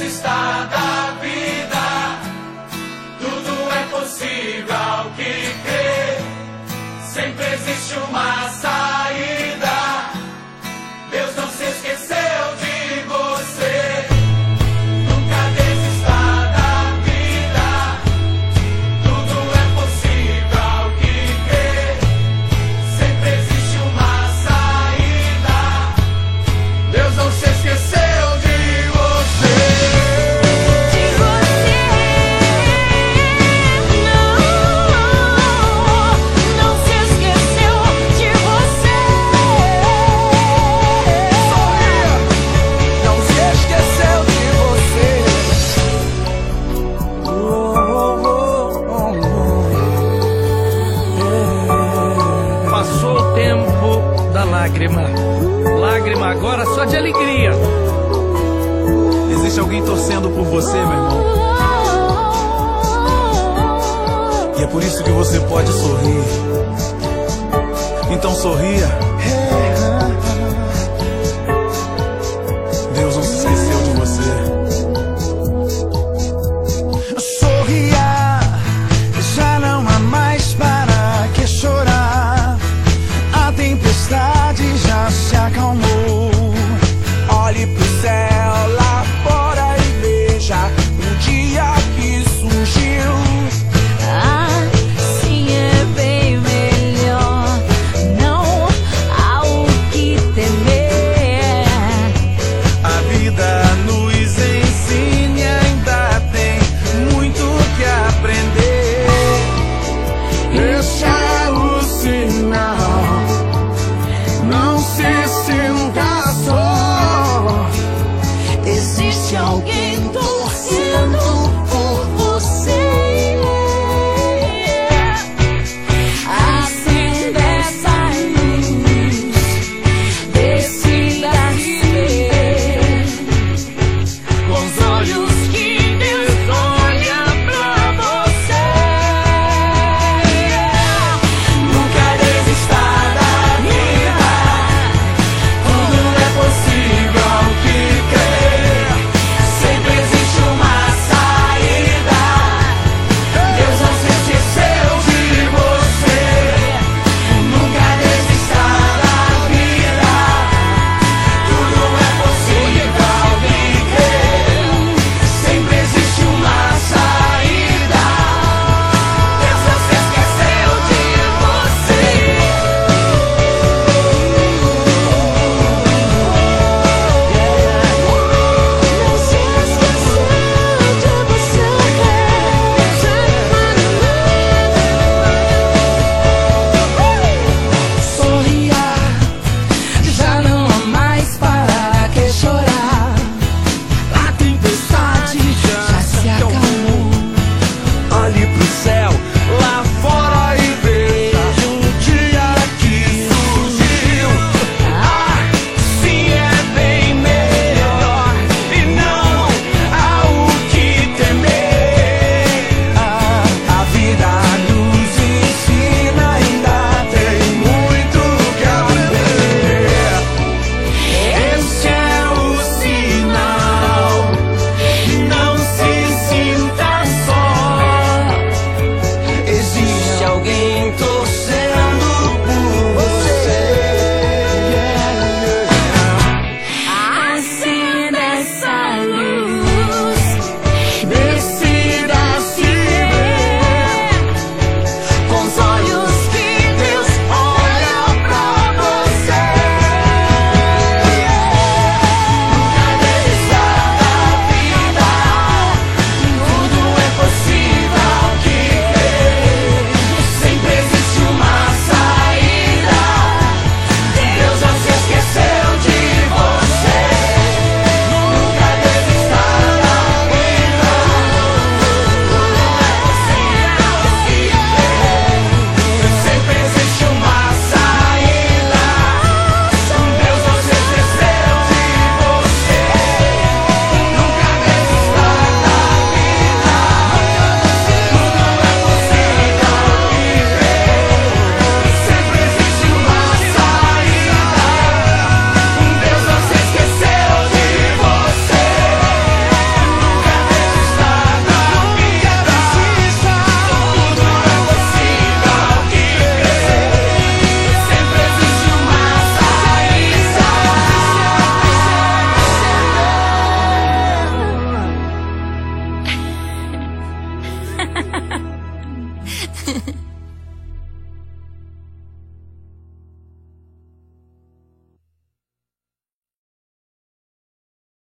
desista da vida, tudo é possível ao que crê. Sempre existe uma saída. Deus não se esqueceu de você. Nunca desista da vida, tudo é possível ao que crê. Sempre existe uma saída. Deus não se esqueceu de você. Não se esqueceu de você. Não se esqueceu de você. Passou o tempo da lágrima. Lágrima agora só de alegria. Existe alguém torcendo por você, meu irmão. E é por isso que você pode sorrir. Então sorria.